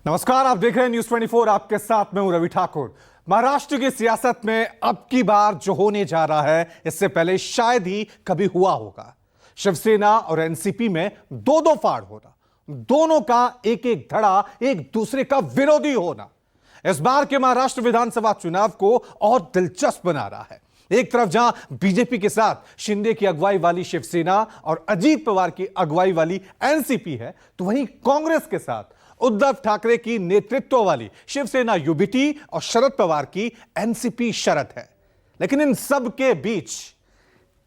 नमस्कार, आप देख रहे हैं न्यूज 24। आपके साथ मैं हूं रवि ठाकुर। महाराष्ट्र की सियासत में अब की बार जो होने जा रहा है, इससे पहले शायद ही कभी हुआ होगा। शिवसेना और एनसीपी में दो दो फाड़ होना, दोनों का एक एक धड़ा एक दूसरे का विरोधी होना, इस बार के महाराष्ट्र विधानसभा चुनाव को और दिलचस्प बना रहा है। एक तरफ जहां बीजेपी के साथ शिंदे की अगुवाई वाली शिवसेना और अजीत पवार की अगुवाई वाली एनसीपी है, तो वहीं कांग्रेस के साथ उद्धव ठाकरे की नेतृत्व वाली शिवसेना यूबीटी और शरद पवार की एनसीपी शरद है। लेकिन इन सब के बीच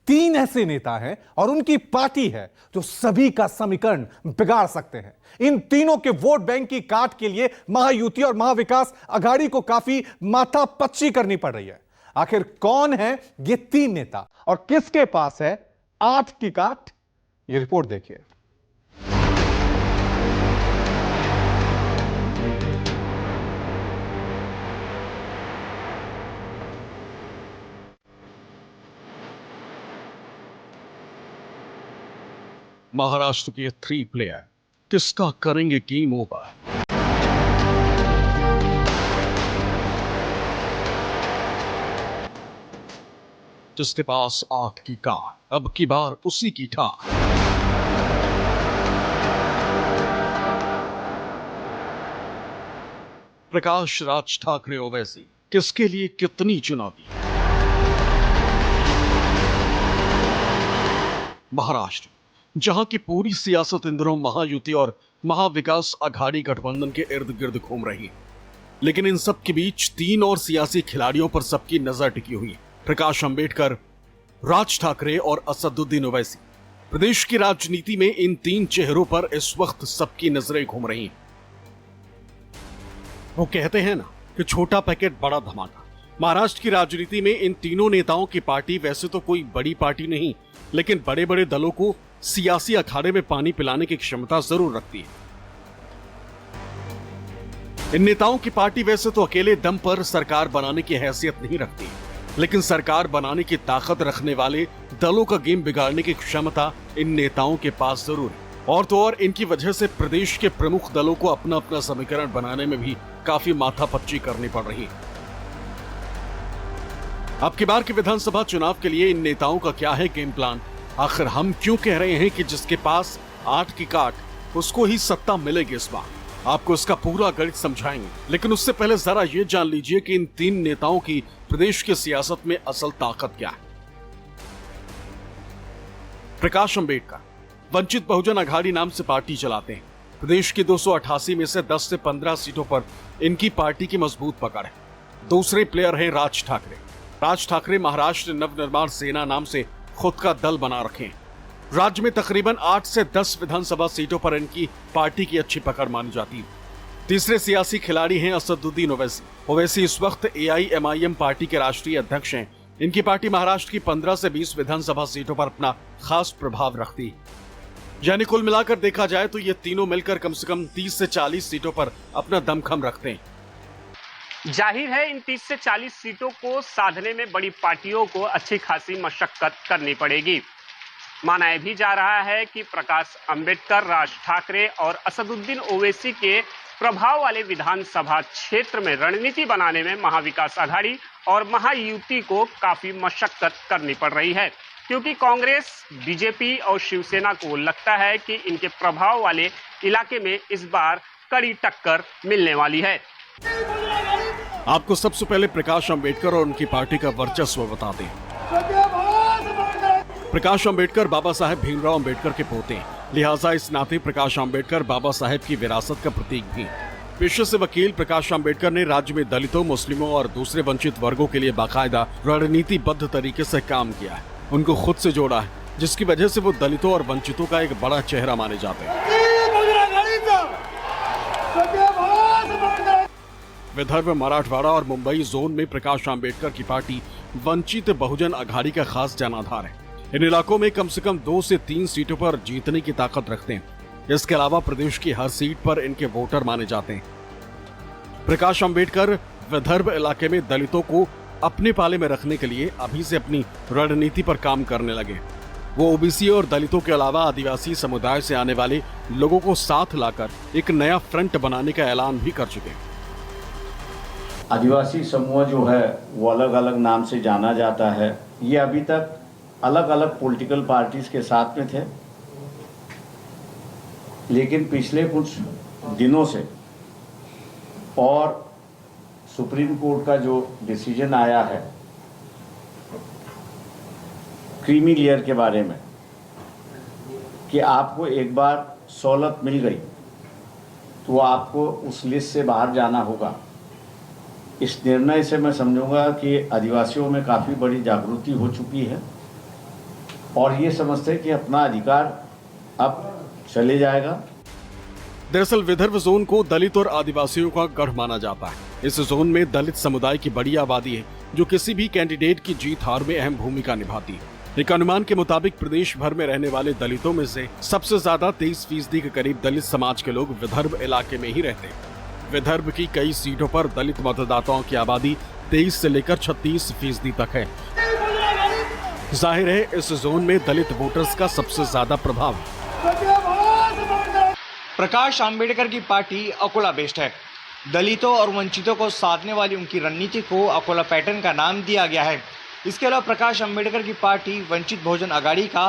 तीन ऐसे नेता हैं और उनकी पार्टी है जो सभी का समीकरण बिगाड़ सकते हैं। इन तीनों के वोट बैंक की काट के लिए महायुति और महाविकास अघाड़ी को काफी माथापच्ची करनी पड़ रही है। आखिर कौन है ये तीन नेता और किसके पास है 8 की काट? ये रिपोर्ट देखिए। महाराष्ट्र के 3 प्लेयर किसका करेंगे गेम ओवर? जिसके पास 8 की कार, अब की बार उसी की ठार। प्रकाश राज ठाकरे ओवैसी किसके लिए कितनी चुनौती? महाराष्ट्र, जहां की पूरी सियासत इन दिनों महायुति और महाविकास अघाड़ी गठबंधन के इर्द गिर्द घूम रही है, लेकिन इन सब के बीच 3 और सियासी खिलाड़ियों पर सबकी नजर टिकी हुई है। प्रकाश अंबेडकर, राज ठाकरे और असदुद्दीन ओवैसी। प्रदेश की राजनीति में इन 3 चेहरों पर इस वक्त सबकी नजरें घूम रही हैं। वो कहते हैं ना कि छोटा पैकेट बड़ा धमाका। महाराष्ट्र की राजनीति में इन तीनों नेताओं की पार्टी वैसे तो कोई बड़ी पार्टी नहीं, लेकिन बड़े बड़े दलों को सियासी अखाड़े में पानी पिलाने की क्षमता जरूर रखती है। इन नेताओं की पार्टी वैसे तो अकेले दम पर सरकार बनाने की हैसियत नहीं रखती, लेकिन सरकार बनाने की ताकत रखने वाले दलों का गेम बिगाड़ने की क्षमता इन नेताओं के पास जरूर है। और तो और इनकी वजह से प्रदेश के प्रमुख दलों को अपना अपना समीकरण बनाने में भी काफी माथापच्ची करनी पड़ रही है। अब की बार के विधानसभा चुनाव के लिए इन नेताओं का क्या है गेम प्लान? आखिर हम क्यों कह रहे हैं कि जिसके पास 8 की काट उसको ही सत्ता मिलेगी इस बार? आपको इसका पूरा गणित समझाएंगे, लेकिन उससे पहले जरा ये जान लीजिए कि इन 3 नेताओं की प्रदेश की सियासत में असल ताकत क्या है। प्रकाश अंबेडकर वंचित बहुजन अघाड़ी नाम से पार्टी चलाते हैं। प्रदेश की 288 में से 10 से 15 सीटों पर इनकी पार्टी की मजबूत पकड़ है। दूसरे प्लेयर हैं राज ठाकरे। राज ठाकरे महाराष्ट्र नवनिर्माण सेना नाम से खुद का दल बना रखे हैं। राज्य में तकरीबन 8 से 10 विधानसभा सीटों पर इनकी पार्टी की अच्छी पकड़ मानी जाती है। तीसरे सियासी खिलाड़ी हैं असदुद्दीन ओवैसी। ओवैसी इस वक्त AIMIM पार्टी के राष्ट्रीय अध्यक्ष हैं। इनकी पार्टी महाराष्ट्र की 15 से 20 विधानसभा सीटों पर अपना खास प्रभाव रखती है। यानी कुल मिलाकर देखा जाए तो ये तीनों मिलकर कम से कम 30 से 40 सीटों पर अपना दमखम रखते हैं। जाहिर है इन 30 से 40 सीटों को साधने में बड़ी पार्टियों को अच्छी खासी मशक्कत करनी पड़ेगी। माना यह भी जा रहा है कि प्रकाश अंबेडकर, राज ठाकरे और असदुद्दीन ओवैसी के प्रभाव वाले विधानसभा क्षेत्र में रणनीति बनाने में महाविकास अघाड़ी और महायुति को काफी मशक्कत करनी पड़ रही है, क्योंकि कांग्रेस, बीजेपी और शिवसेना को लगता है कि इनके प्रभाव वाले इलाके में इस बार कड़ी टक्कर मिलने वाली है। आपको सबसे पहले प्रकाश अंबेडकर और उनकी पार्टी का वर्चस्व बता दें। प्रकाश अंबेडकर बाबा साहेब भीमराव अंबेडकर के पोते हैं, लिहाजा इस नाते प्रकाश अंबेडकर बाबा साहेब की विरासत का प्रतीक भी हैं। पेशे से वकील प्रकाश अंबेडकर ने राज्य में दलितों, मुस्लिमों और दूसरे वंचित वर्गों के लिए बाकायदा रणनीतिबद्ध तरीके से काम किया है। उनको खुद से जोड़ा है, जिसकी वजह से वो दलितों और वंचितों का एक बड़ा चेहरा माने जाते हैं। विदर्भ, मराठवाड़ा और मुंबई जोन में प्रकाश अंबेडकर की पार्टी वंचित बहुजन अघाड़ी का खास जनाधार है। इन इलाकों में कम से कम 2 से 3 सीटों पर जीतने की ताकत रखते हैं। इसके अलावा प्रदेश की हर सीट पर इनके वोटर माने जाते हैं। प्रकाश अंबेडकर विदर्भ इलाके में दलितों को अपने पाले में रखने के लिए अभी से अपनी रणनीति पर काम करने लगे। वो ओबीसी और दलितों के अलावा आदिवासी समुदाय से आने वाले लोगों को साथ लाकर एक नया फ्रंट बनाने का ऐलान भी कर चुके हैं। आदिवासी समूह जो है वो अलग अलग नाम से जाना जाता है। ये अभी तक अलग अलग पॉलिटिकल पार्टीज के साथ में थे, लेकिन पिछले कुछ दिनों से और सुप्रीम कोर्ट का जो डिसीजन आया है क्रीमी लेयर के बारे में कि आपको एक बार सहूलत मिल गई तो आपको उस लिस्ट से बाहर जाना होगा, इस निर्णय से मैं समझूंगा कि आदिवासियों में काफ़ी बड़ी जागृति हो चुकी है और ये समझते हैं कि अपना अधिकार अब चले जाएगा। दरअसल विदर्भ जोन को दलित और आदिवासियों का गढ़ माना जाता है। इस जोन में दलित समुदाय की बड़ी आबादी है जो किसी भी कैंडिडेट की जीत हार में अहम भूमिका निभाती है। एक अनुमान के मुताबिक प्रदेश भर में रहने वाले दलितों में से सबसे ज्यादा 23% के करीब दलित समाज के लोग विदर्भ इलाके में ही रहते हैं। विदर्भ की कई सीटों पर दलित मतदाताओं की आबादी 23 से लेकर 36% तक है। जाहिर है इस जोन में दलित वोटर्स का सबसे ज्यादा प्रभाव है। प्रकाश आंबेडकर की पार्टी अकोला बेस्ड है। दलितों और वंचितों को साधने वाली उनकी रणनीति को अकोला पैटर्न का नाम दिया गया है। इसके अलावा प्रकाश आंबेडकर की पार्टी वंचित बहुजन आघाड़ी का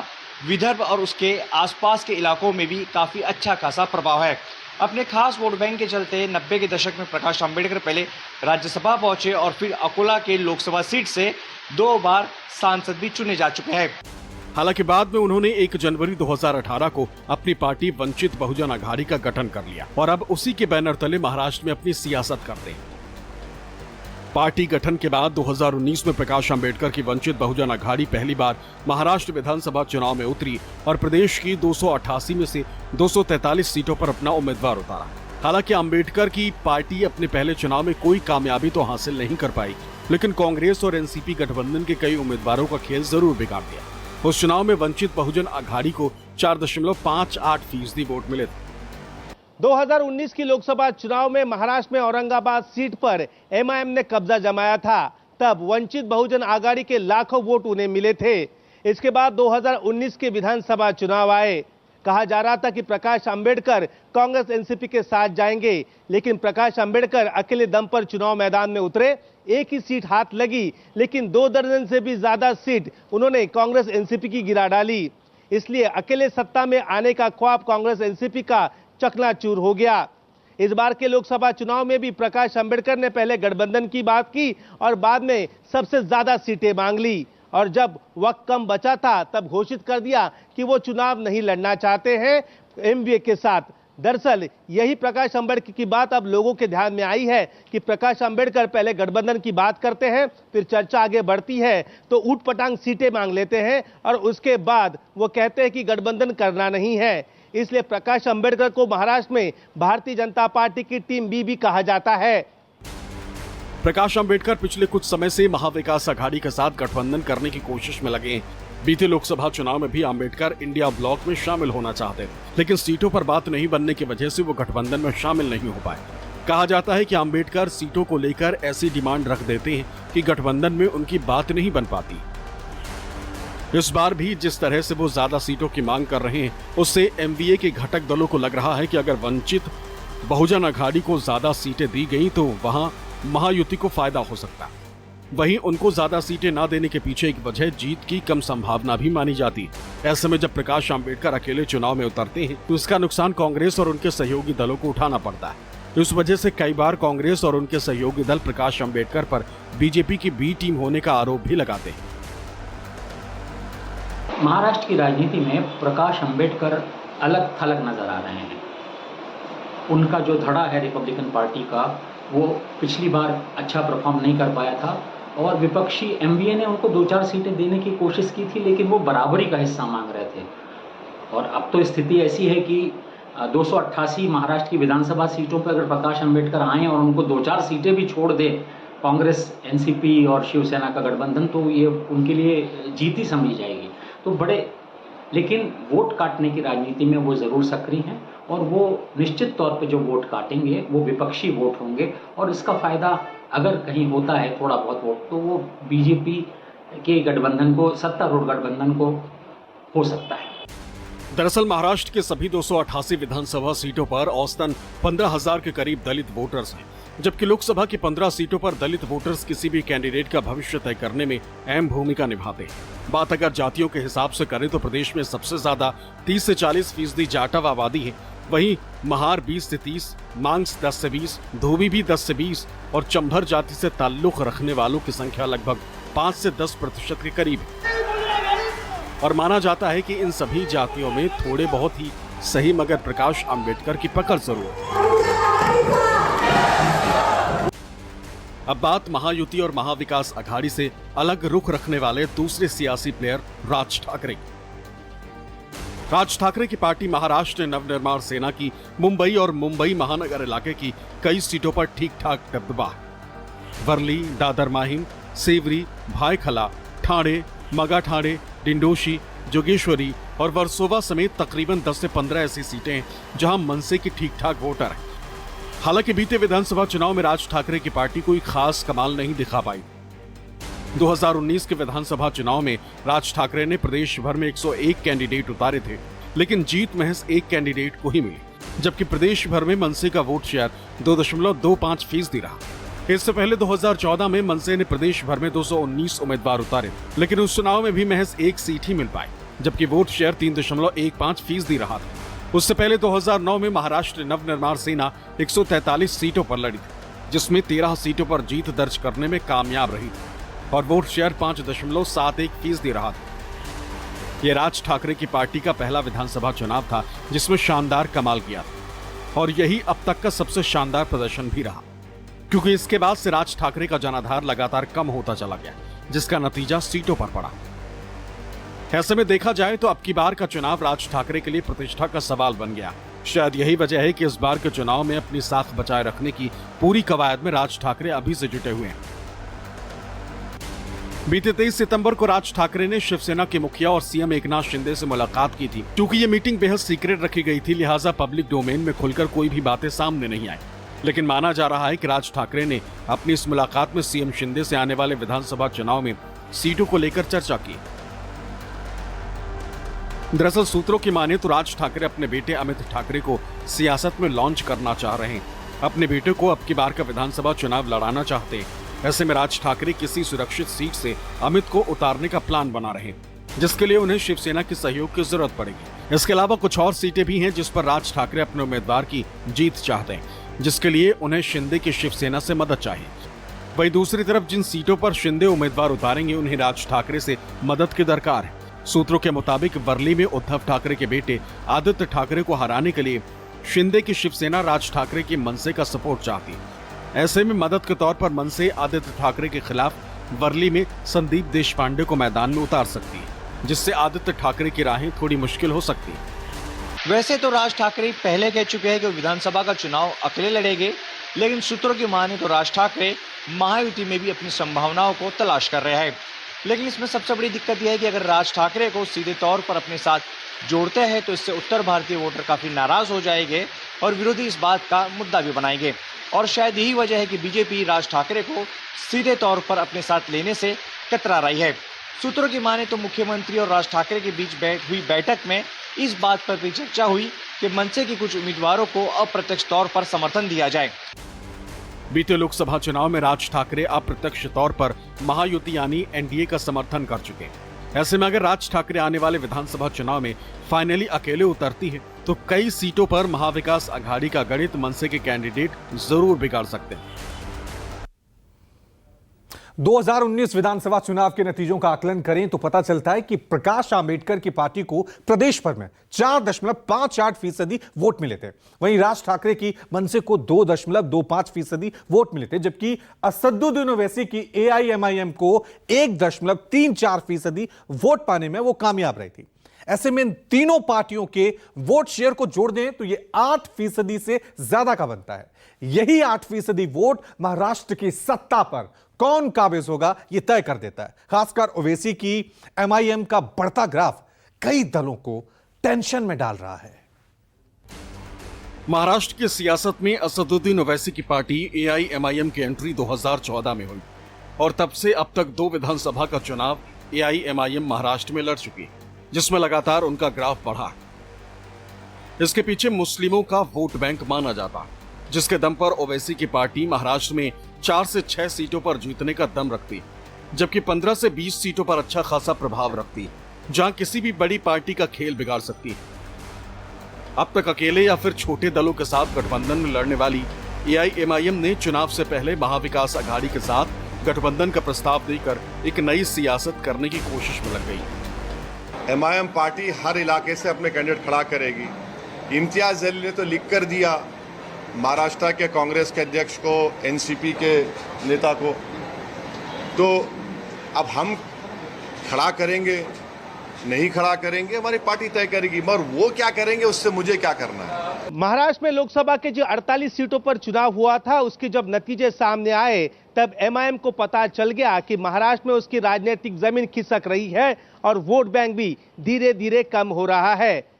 विदर्भ और उसके आसपास के इलाकों में भी काफी अच्छा खासा प्रभाव है। अपने खास वोट बैंक के चलते 90 के दशक में प्रकाश आंबेडकर पहले राज्यसभा पहुंचे और फिर अकोला के लोकसभा सीट से 2 बार सांसद भी चुने जा चुके हैं। हालांकि बाद में उन्होंने 1 जनवरी 2018 को अपनी पार्टी वंचित बहुजन आघाड़ी का गठन कर लिया और अब उसी के बैनर तले महाराष्ट्र में अपनी सियासत करते हैं। पार्टी गठन के बाद 2019 में प्रकाश आंबेडकर की वंचित बहुजन आघाड़ी पहली बार महाराष्ट्र विधानसभा चुनाव में उतरी और प्रदेश की 288 में से 243 सीटों पर अपना उम्मीदवार उतारा। हालांकि आंबेडकर की पार्टी अपने पहले चुनाव में कोई कामयाबी तो हासिल नहीं कर पाई, लेकिन कांग्रेस और एनसीपी गठबंधन के कई उम्मीदवारों का खेल जरूर बिगाड़ दिया। उस चुनाव में वंचित बहुजन आघाड़ी को 4.58% वोट मिले थे। 2019 की लोकसभा चुनाव में महाराष्ट्र में औरंगाबाद सीट पर एमआईएम ने कब्जा जमाया था। तब वंचित बहुजन आघाड़ी के लाखों वोट उन्हें मिले थे। इसके बाद 2019 के विधानसभा चुनाव आए। कहा जा रहा था कि प्रकाश आंबेडकर कांग्रेस एनसीपी के साथ जाएंगे, लेकिन प्रकाश आंबेडकर अकेले दम पर चुनाव मैदान में उतरे। एक ही सीट हाथ लगी, लेकिन 2 दर्जन से भी ज्यादा सीट उन्होंने कांग्रेस एनसीपी की गिरा डाली। इसलिए अकेले सत्ता में आने का ख्वाब कांग्रेस एनसीपी का चकनाचूर हो गया। इस बार के लोकसभा चुनाव में भी प्रकाश आंबेडकर ने पहले गठबंधन की बात की और बाद में सबसे ज्यादा सीटें मांग ली और जब वक्त कम बचा था तब घोषित कर दिया कि वो चुनाव नहीं लड़ना चाहते हैं एमवीए के साथ। दरअसल यही प्रकाश आंबेडकर की बात अब लोगों के ध्यान में आई है कि प्रकाश आंबेडकर पहले गठबंधन की बात करते हैं, फिर चर्चा आगे बढ़ती है तो ऊट पटांग सीटें मांग लेते हैं और उसके बाद वो कहते हैं कि गठबंधन करना नहीं है। इसलिए प्रकाश आंबेडकर को महाराष्ट्र में भारतीय जनता पार्टी की टीम बी भी कहा जाता है। प्रकाश आंबेडकर पिछले कुछ समय से महाविकास आघाड़ी के साथ गठबंधन करने की कोशिश में लगे हैं। बीते लोकसभा चुनाव में भी आंबेडकर इंडिया ब्लॉक में शामिल होना चाहते थे, लेकिन सीटों पर बात नहीं बनने की वजह से वो गठबंधन में शामिल नहीं हो पाए। कहा जाता है कि आंबेडकर सीटों को लेकर ऐसी डिमांड रख देते हैं कि गठबंधन में उनकी बात नहीं बन पाती। इस बार भी जिस तरह से वो ज्यादा सीटों की मांग कर रहे हैं, उससे एमवीए के घटक दलों को लग रहा है कि अगर वंचित बहुजन आघाड़ी को ज्यादा सीटें दी गई तो वहां महायुति को फायदा हो सकता है। वहीं उनको ज्यादा सीटें ना देने के पीछे एक वजह जीत की कम संभावना भी मानी जाती है। ऐसे में जब प्रकाश आंबेडकर अकेले चुनाव में उतरते हैं तो इसका नुकसान कांग्रेस और उनके सहयोगी दलों को उठाना पड़ता है। इस वजह से कई बार कांग्रेस और उनके सहयोगी दल प्रकाश आंबेडकर पर बीजेपी की बी टीम होने का आरोप भी लगाते हैं। महाराष्ट्र की राजनीति में प्रकाश आंबेडकर अलग थलग नजर आ रहे हैं। उनका जो धड़ा है रिपब्लिकन पार्टी का, वो पिछली बार अच्छा परफॉर्म नहीं कर पाया था और विपक्षी एमवीए ने उनको 2-4 सीटें देने की कोशिश की थी, लेकिन वो बराबरी का हिस्सा मांग रहे थे। और अब तो स्थिति ऐसी है कि 288 महाराष्ट्र की विधानसभा सीटों पर अगर प्रकाश आंबेडकर आए और उनको 2-4 सीटें भी छोड़ दे कांग्रेस, एनसीपी और शिवसेना का गठबंधन, तो ये उनके लिए जीत ही समझी जाएगी। तो लेकिन वोट काटने की राजनीति में वो जरूर सक्रिय हैं और वो निश्चित तौर पे जो वोट काटेंगे वो विपक्षी वोट होंगे और इसका फायदा अगर कहीं होता है थोड़ा बहुत वोट, तो वो बीजेपी के गठबंधन को, सत्तारूढ़ गठबंधन को हो सकता है। दरअसल महाराष्ट्र के सभी 288 विधानसभा सीटों पर औसतन 15,000 के करीब दलित वोटर्स हैं, जबकि लोकसभा की 15 सीटों पर दलित वोटर्स किसी भी कैंडिडेट का भविष्य तय करने में अहम भूमिका निभाते हैं। बात अगर जातियों के हिसाब से करें तो प्रदेश में सबसे ज्यादा 30 से 40% जाटव आबादी है। वहीं महार 20 से 30, मांग्स 10 से 20, धोबी भी 10 से 20 और चंभर जाति से ताल्लुक रखने वालों की संख्या लगभग 5 से 10% के करीब है। और माना जाता है कि इन सभी जातियों में थोड़े बहुत ही सही मगर प्रकाश अंबेडकर की पकड़ जरूर है। अब बात महायुति और महाविकास अघाड़ी से अलग रुख रखने वाले दूसरे सियासी प्लेयर राज ठाकरे। राज ठाकरे की पार्टी महाराष्ट्र नवनिर्माण सेना की मुंबई और मुंबई महानगर इलाके की कई सीटों पर ठीक ठाक दबदबा है। वर्ली, दादर माहिम, सेवरी, भायखला, ठाणे, मगा ठाणे, डिंडोशी, जोगेश्वरी और वर्सोवा समेत तकरीबन 10 से 15 ऐसी सीटें हैं जहां मनसे की ठीक ठाक वोटर हैं। हालांकि बीते विधानसभा चुनाव में राज ठाकरे की पार्टी कोई खास कमाल नहीं दिखा पाई। 2019 के विधानसभा चुनाव में राज ठाकरे ने प्रदेश भर में 101 कैंडिडेट उतारे थे, लेकिन जीत महज एक कैंडिडेट को ही मिली, जबकि प्रदेश भर में मनसे का वोट शेयर 2.25% रहा। इससे पहले 2014 में मनसे ने प्रदेश भर में 219 उम्मीदवार उतारे, लेकिन उस चुनाव में भी महज एक सीट ही मिल पाई, जबकि वोट शेयर 3.15% रहा था। उससे पहले 2009 में महाराष्ट्र नवनिर्माण सेना 143 सीटों पर लड़ी थी, जिसमें 13 सीटों पर जीत दर्ज करने में कामयाब रही थी और वोट शेयर 5.71% रहा था। यह राज ठाकरे की पार्टी का पहला विधानसभा चुनाव था जिसमें शानदार कमाल किया था, और यही अब तक का सबसे शानदार प्रदर्शन भी रहा, क्योंकि इसके बाद से राज ठाकरे का जनाधार लगातार कम होता चला गया, जिसका नतीजा सीटों पर पड़ा। ऐसे में देखा जाए तो अब की बार का चुनाव राज ठाकरे के लिए प्रतिष्ठा का सवाल बन गया। शायद यही वजह है कि इस बार के चुनाव में अपनी साख बचाए रखने की पूरी कवायद में राज ठाकरे अभी से जुटे हुए हैं। बीते 23 सितंबर को राज ठाकरे ने शिवसेना के मुखिया और सीएम एकनाथ शिंदे से मुलाकात की थी। क्योंकि ये मीटिंग बेहद सीक्रेट रखी गई थी, लिहाजा पब्लिक डोमेन में खुलकर कोई भी बातें सामने नहीं आई। लेकिन माना जा रहा है कि राज ठाकरे ने अपनी इस मुलाकात में सीएम शिंदे से आने वाले विधानसभा चुनाव में सीटों को लेकर चर्चा की। दरअसल सूत्रों की माने तो राज ठाकरे अपने बेटे अमित ठाकरे को सियासत में लॉन्च करना चाह रहे हैं। अपने बेटे को अब की बार का विधानसभा चुनाव लड़ाना चाहते हैं। ऐसे में राज ठाकरे किसी सुरक्षित सीट से अमित को उतारने का प्लान बना रहे हैं, जिसके लिए उन्हें शिवसेना के सहयोग की जरूरत पड़ेगी। इसके अलावा कुछ और सीटें भी हैं जिस पर राज ठाकरे अपने उम्मीदवार की जीत चाहते हैं, जिसके लिए उन्हें शिंदे की शिवसेना से मदद चाहिए। वहीं दूसरी तरफ जिन सीटों पर शिंदे उम्मीदवार उतारेंगे उन्हें राज ठाकरे से मदद की दरकार है। सूत्रों के मुताबिक वर्ली में उद्धव ठाकरे के बेटे आदित्य ठाकरे को हराने के लिए शिंदे की शिवसेना राज ठाकरे की मनसे का सपोर्ट चाहती है। ऐसे में मदद के तौर पर मनसे आदित्य ठाकरे के खिलाफ वर्ली में संदीप देशपांडे को मैदान में उतार सकती है, जिससे आदित्य ठाकरे की राहें थोड़ी मुश्किल हो सकती है। वैसे तो राज ठाकरे पहले कह चुके हैं कि विधानसभा का चुनाव अकेले लड़ेंगे, लेकिन सूत्रों की माने तो राज ठाकरे महायुति में भी अपनी संभावनाओं को तलाश कर रहे हैं। लेकिन इसमें सबसे बड़ी दिक्कत यह है कि अगर राज ठाकरे को सीधे तौर पर अपने साथ जोड़ते हैं तो इससे उत्तर भारतीय वोटर काफी नाराज हो जाएंगे और विरोधी इस बात का मुद्दा भी बनाएंगे। और शायद यही वजह है कि बीजेपी राज ठाकरे को सीधे तौर पर अपने साथ लेने से कतरा रही है। सूत्रों की माने तो मुख्यमंत्री और राज ठाकरे के बीच हुई बैठक में इस बात पर भी चर्चा हुई कि मनसे के कुछ उम्मीदवारों को अप्रत्यक्ष तौर पर समर्थन दिया जाए। बीते लोकसभा चुनाव में राज ठाकरे अप्रत्यक्ष तौर पर महायुति यानी एनडीए का समर्थन कर चुके हैं। ऐसे में अगर राज ठाकरे आने वाले विधानसभा चुनाव में फाइनली अकेले उतरती है तो कई सीटों पर महाविकास अघाड़ी का गणित मनसे के कैंडिडेट जरूर बिगाड़ सकते हैं। 2019 विधानसभा चुनाव के नतीजों का आकलन करें तो पता चलता है कि प्रकाश आंबेडकर की पार्टी को प्रदेश भर में 4.58% वोट मिले थे। वहीं राज ठाकरे की मनसे को 2.25% वोट मिले थे, जबकि असदुद्दीन ओवैसी की एआईएमआईएम को 1.34% वोट पाने में वो कामयाब रही थी। ऐसे में इन तीनों पार्टियों के वोट शेयर को जोड़ दें तो ये 8% से ज्यादा का बनता है। यही 8% वोट महाराष्ट्र की सत्ता पर कौन काबिज होगा यह तय कर देता है। खासकर ओवैसी की एमआईएम का बढ़ता ग्राफ कई दलों को टेंशन में डाल रहा है। महाराष्ट्र की सियासत में असदुद्दीन ओवैसी की पार्टी एआईएमआईएम की एंट्री 2014 में हुई और तब से अब तक 2 विधानसभा का चुनाव एआईएमआईएम महाराष्ट्र में लड़ चुकी है, जिसमें लगातार उनका ग्राफ बढ़ा। इसके पीछे मुस्लिमों का वोट बैंक माना जाता है, जिसके दम पर ओवैसी की पार्टी महाराष्ट्र में 4 से 6 सीटों पर जीतने का दम रखती, जबकि 15 से 20 सीटों पर अच्छा खासा प्रभाव रखती, जहां किसी भी बड़ी पार्टी का खेल बिगाड़ सकती है। अब तक अकेले या फिर छोटे दलों के साथ गठबंधन में लड़ने वाली एआईएमआईएम ने चुनाव से पहले महाविकास अघाड़ी के साथ गठबंधन का प्रस्ताव देकर एक नई सियासत करने की कोशिश में लग गई। एमआईएम पार्टी हर इलाके से अपने कैंडिडेट खड़ा करेगी। इम्तियाज जलील ने तो लिख कर दिया महाराष्ट्र के कांग्रेस के अध्यक्ष को, एनसीपी के नेता को, तो अब हम खड़ा करेंगे नहीं खड़ा करेंगे, हमारी पार्टी तय करेगी, मगर वो क्या करेंगे उससे मुझे क्या करना है। महाराष्ट्र में लोकसभा के जो 48 सीटों पर चुनाव हुआ था, उसके जब नतीजे सामने आए तब एमआईएम को पता चल गया कि महाराष्ट्र में उसकी राजनीतिक जमीन खिसक रही है और वोट बैंक भी धीरे धीरे कम हो रहा है।